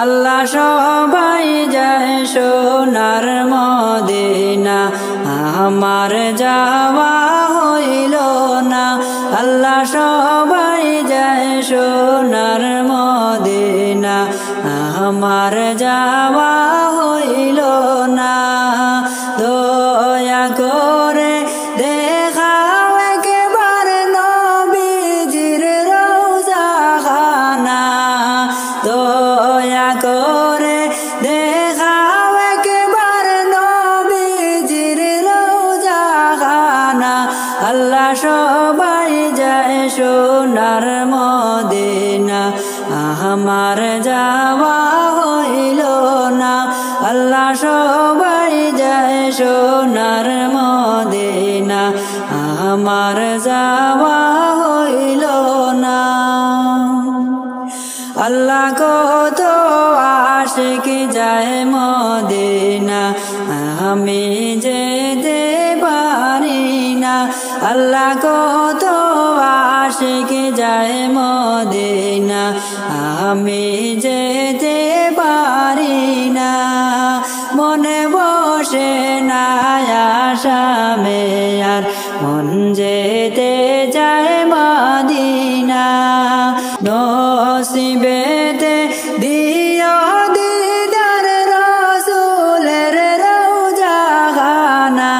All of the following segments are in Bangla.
আল্লাহ সবাই যায় সোনার মদিনা, আমার যাওয়া হইল না। আল্লাহ সবাই যায় সোনার মদিনা, আমার যাওয়া হইল না। দয়া করে দেখাও একবার নবীজির রওজা খানা, দয়া করে দেখাও একবার নবীজির রওজা খানা। আল্লাহ সবাই যায় সোনার মদিনা, আমার যাওয়া হইল না। আল্লাহ সবাই যায় সোনার মদিনা, আমার যাওয়া হইল না। আল্লাহ কত আশিক যায় মদিনা, আমি যেতে পারি না। আল্লাহ কত আশিক যায় মদিনা, আমি যেতে পারি না। মনে বসে না আসামে আর, মন যেতে যায় মদিনা। নসিবেতে দিও দিদার রাসূলের রওজা খানা,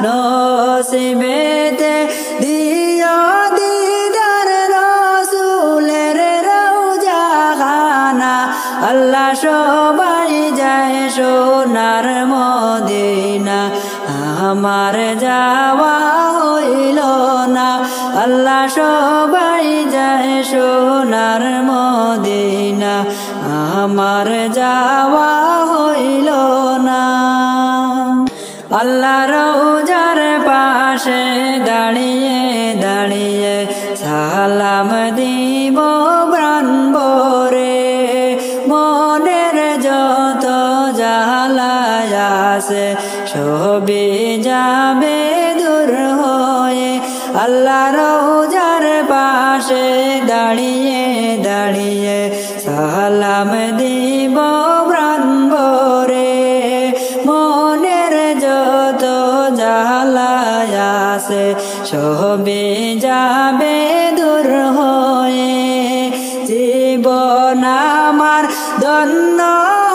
নসিবেতে দিও দিদার রাসূলের রওজা খানা। আল্লাহ সবাই যায় সোনার মদিনা, আমার যাওয়া হইল না। আল্লাহ সবাই যায় সোনার মদিনা, আমার যাওয়া হইল না। আল্লাহ রওজার পাশে দাঁড়িয়ে দাঁড়িয়ে সালাম দিব প্রাণ ভরে, মনের যত জ্বালা আছে সবই যাবে দূর হয়ে। আল্লাহ রওজার পাশে দাঁড়িয়ে দাঁড়িয়ে সালাম দিব প্রাণ ভরে, মনের যত জ্বালা আছে সবই যাবে দূর হয়ে। জীবন আমার ধন্য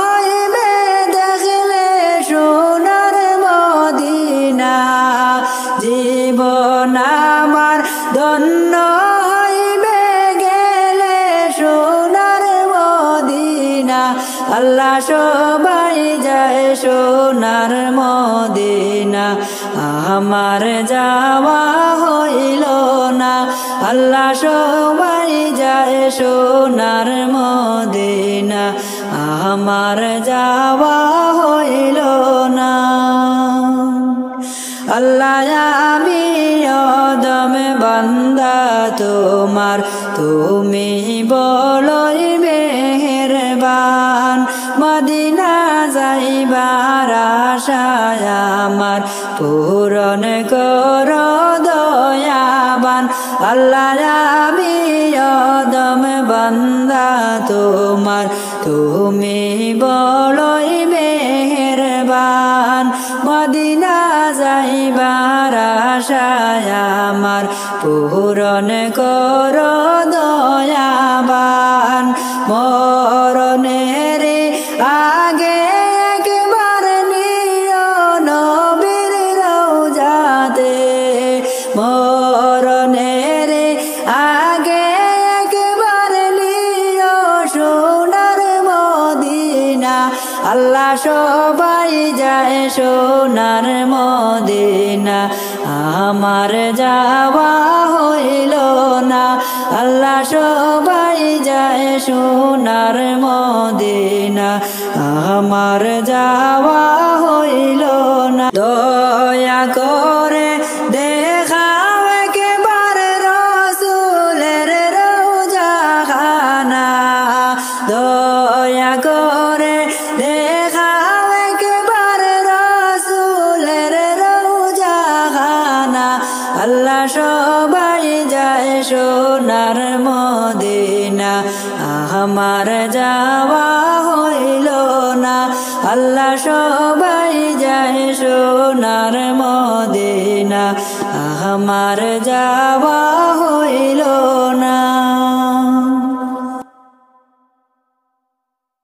হইবে দেখলে সোনার মদিনা, জীবন আমার ধন্য হইবে গেলে সোনার মদিনা। আল্লাহ সবাই যায় সোনার মদিনা, আমার যাওয়া হইল না। আল্লাহ সবাই যায় সোনার মদিনা, আমার যাওয়া হইল না। আল্লাহ আমি অদম বান্দা তোমার, তুমি বড়ই মেহেরবান। মদিনা যাইবার আশায় আমার পূরণ করো দয়াবান। আল্লাহ আমি অদম বান্দা তোমার, তুমি বড়ই মেহেরবান। মদিনা যাইবার আশায় আমার পূরণ করো দয়াবান। মরণের আগে একবার নিও নবীর রওজাতে, মরণের আগে একবার নিও সোনার মদিনা। আল্লাহ সবাই যায় সোনার মদিনা, আমার যাওয়া হইল না। আল্লাহ সবাই যায় সোনার মদিনা, আমার যাওয়া হইল না। দয়া করে দেখাও একবার রাসূলের রওজা খানা, দয়া করে দেখাও একবার রাসূলের রওজা খানা। আল্লাহ সবাই যায় সোনার মদিনা, আমার যাওয়া আল্লাহ সবাই যায় সোনার মদিনা আমার যাওয়া হইল না